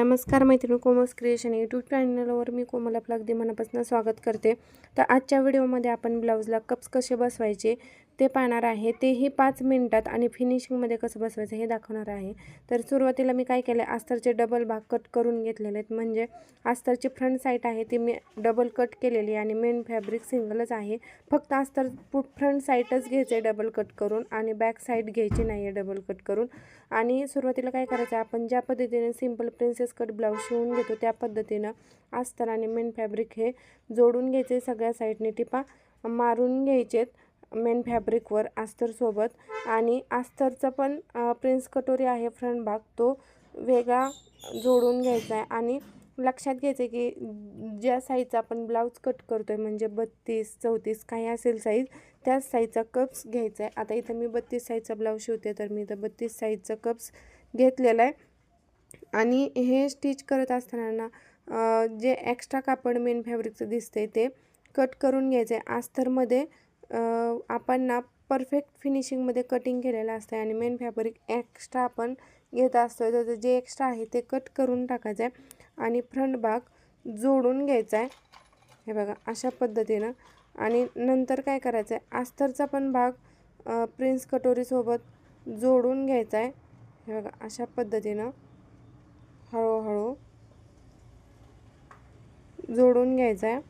नमस्कार मैत्रिणी, Komal's creation YouTube चॅनलवर मी कोमल आपलं अगदी मनापासून स्वागत करते। तर आजच्या व्हिडिओमध्ये आपण ब्लाउजला कप्स कसे बसवायचे ते पाहणार आहे, तेही 5 मिनिटात आणि फिनिशिंगमध्ये कसं बसवायचं हे दाखवणार आहे। तर सुरुवातीला मी काय केलं, अस्तरचे डबल भाग कट करून घेतलेले आहेत, म्हणजे अस्तरची फ्रंट साईड आहे ती मी डबल कट केलेली आणि मेन फॅब्रिक सिंगलच आहे। फक्त अस्तर फ्रंट साईडच घ्यायचे डबल कट करून आणि बॅक साईड घ्यायची नाही आहे डबल कट करून। आणि सुरुवातीला काय करायचं, आपण ज्या पद्धतीने सिंपल प्रिन्सेस कट ब्लाउज शिवून घेतो त्या पद्धतीनं अस्तर आणि मेन फॅब्रिक हे जोडून घ्यायचे। सगळ्या साईडने टिपा मारून घ्यायचेत मेन फॅब्रिकवर अस्तर सोबत। आणि अस्तरचा पण प्रिन्स कटोरी आहे फ्रंट भाग तो वेगळा जोडून घ्यायचा आहे। आणि लक्षात घ्यायचं की ज्या साईजचा आपण ब्लाउज कट करतोय, म्हणजे 32 34 काही असेल साईज, त्याच साईजचा कप्स घ्यायचा आहे। आता इथं मी 32 साईजचा ब्लाउज शिवते, तर मी इथं 32 साईजचा कप्स घेतलेला आहे। आणि हे स्टिच करत असताना जे एक्स्ट्रा कापड मेन फॅब्रिकचं दिसतंय ते कट करून घ्यायचं आहे। अस्तरमध्ये आपण ना परफेक्ट फिनिशिंगमध्ये कटिंग केलेलं असतं आणि मेन फॅब्रिक एक्स्ट्रा आपण घेत असतो, तर जे एक्स्ट्रा आहे ते कट करून टाकायचं आहे आणि फ्रंट भाग जोडून घ्यायचा आहे, हे बघा अशा पद्धतीनं। आणि नंतर काय करायचं आहे, अस्तरचा पण भाग प्रिन्स कटोरीसोबत जोडून घ्यायचा आहे, हे बघा अशा पद्धतीनं हळूहळू जोडून घ्यायचा आहे।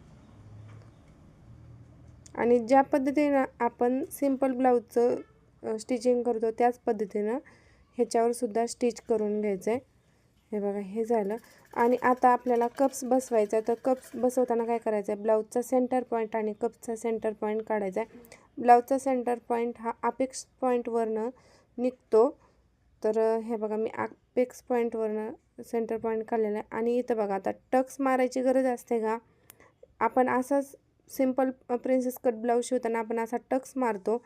आणि ज्या पद्धतीनं आपण सिंपल ब्लाउजचं स्टिचिंग करतो त्याच पद्धतीनं ह्याच्यावर सुद्धा स्टिच करून घ्यायचं आहे, हे बघा हे झालं। आणि आता आपल्याला कप्स बसवायचा आहे, तर कप्स बसवताना काय करायचं आहे, ब्लाउजचा सेंटर पॉईंट आणि कप्सचा सेंटर पॉईंट काढायचा आहे। ब्लाउजचा सेंटर पॉईंट हा अपेक्स पॉईंटवरनं निघतो, तर हे बघा मी अपेक्स पॉईंटवरनं सेंटर पॉईंट काढलेला आहे। आणि इथं बघा आता टक्स मारायची गरज असते का, आपण असाच सिंपल प्रिन्सेस कट ब्लाउज शिवताना आपण असा टक्स मारतो,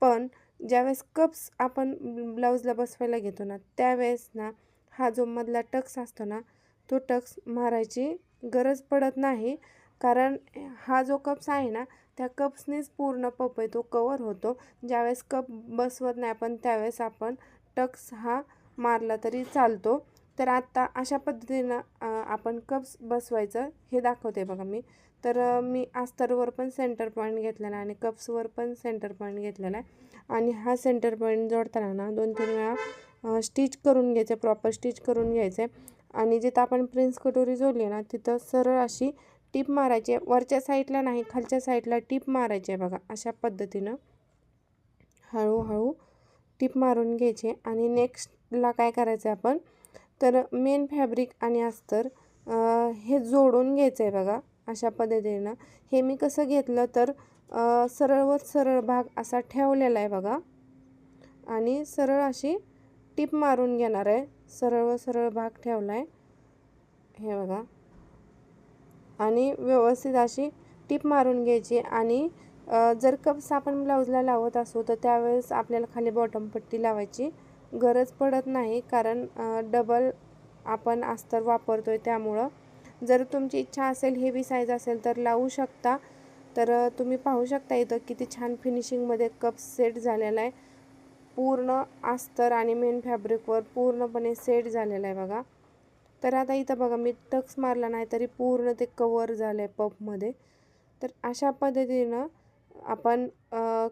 पण ज्यावेळेस कप्स आपण ब्लाउजला बसवायला घेतो ना त्यावेळेस ना हा जो मधला टक्स असतो ना तो टक्स मारायची गरज पडत नाही, कारण हा जो कप्स आहे ना त्या कप्सनेच पूर्ण पपई तो कवर होतो। ज्यावेळेस कप बसवत नाही आपण त्यावेळेस आपण टक्स हा मारला तरी चालतो। तर आता अशा पद्धतीनं आपण कप्स बसवायचं हे दाखवते बघा मी। तर मी अस्तरवर पण सेंटर पॉईंट घेतलेला आणि कप्सवर पण सेंटर पॉईंट घेतलेला आहे। आणि हा सेंटर पॉईंट जोडताना ना 2-3 वेळा स्टिच करून घ्यायचं, प्रॉपर स्टिच करून घ्यायचं आहे। आणि जिथं आपण प्रिन्स कटोरी जोडली ना तिथं सरळ अशी टीप मारायची आहे, वरच्या साईडला नाही खालच्या साईडला टीप मारायची आहे बघा अशा पद्धतीनं हळूहळू टीप मारून घ्यायची। आणि नेक्स्टला काय करायचं आहे आपण, तर मेन फॅब्रिक आणि अस्तर हे जोडून घ्यायचं आहे बघा अशा पद्धतीनं। हे मी कसं घेतलं, तर सरळ व सरळ भाग असा ठेवलेला आहे बघा आणि सरळ अशी टीप मारून घेणार आहे, सरळ व सरळ भाग ठेवला आहे, हे बघा। आणि व्यवस्थित अशी टीप मारून घ्यायची। आणि जर कप्स आपण ब्लाउजला लावत असू तर त्यावेळेस आपल्याला खाली बॉटम पट्टी लावायची गरज पडत नाही, कारण डबल आपण अस्तर वापरतोय त्यामुळं। जर तुमची इच्छा असेल हेवी साईज असेल तर लावू शकता। तर तुम्ही पाहू शकता इथं किती छान फिनिशिंगमध्ये कप्स सेट झालेला आहे, पूर्ण अस्तर आणि मेन फॅब्रिकवर पूर्णपणे सेट झालेला आहे बघा। तर आता इथं बघा मी टक्स मारला नाही तरी पूर्ण ते कवर झालं आहे पफमध्ये। तर अशा पद्धतीनं आपण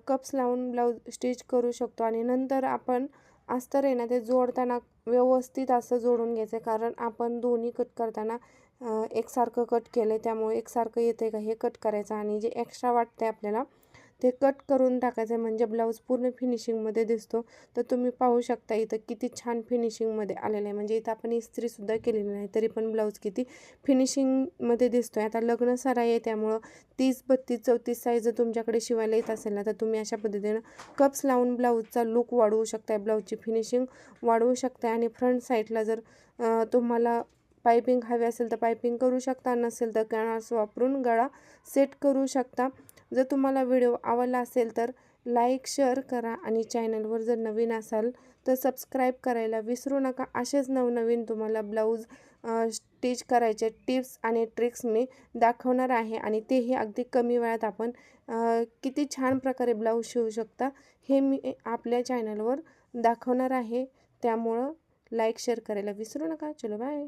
कप्स लावून ब्लाऊज स्टिच करू शकतो। आणि नंतर आपण अस्तर आहे ना ते जोडताना व्यवस्थित असं जोडून घ्यायचं, कारण आपण दोन्ही कट करताना एकसारखं कट केलं त्यामुळे एकसारखं येते का हे कट करायचं आणि जे एक्स्ट्रा वाटते आपल्याला ते कट करून टाकायचं, म्हणजे ब्लाऊज पूर्ण फिनिशिंगमध्ये दिसतो। तर तुम्ही पाहू शकता इथं किती छान फिनिशिंगमध्ये आलेलं आहे, म्हणजे इथं आपण इस्त्रीसुद्धा केलेली नाही तरी पण ब्लाऊज किती फिनिशिंगमध्ये दिसतो आहे। आता लग्न सराई आहे त्यामुळं 30 32 34 साईज जर तुमच्याकडे शिवायला येत असेल ना तर तुम्ही अशा पद्धतीनं कप्स लावून ब्लाऊजचा लुक वाढवू शकताय, ब्लाऊजची फिनिशिंग वाढवू शकताय। आणि फ्रंट साईडला जर तुम्हाला पायपिंग हवी असेल तर पायपिंग करू शकता, नसेल तर कॅनव्हास वापरून गळा सेट करू शकता। जर तुम्हाला व्हिडिओ आवडला असेल तर लाईक शेअर करा आणि चॅनलवर जर नवीन असाल तर सबस्क्राईब करायला विसरू नका। असेच नवनवीन तुम्हाला ब्लाऊज स्टिच करायचे टिप्स आणि ट्रिक्स मी दाखवणार आहे, आणि तेही अगदी कमी वेळात आपण किती छान प्रकारे ब्लाऊज शिवू शकता हे मी आपल्या चॅनलवर दाखवणार आहे। त्यामुळं लाईक शेअर करायला विसरू नका। चलो बाय।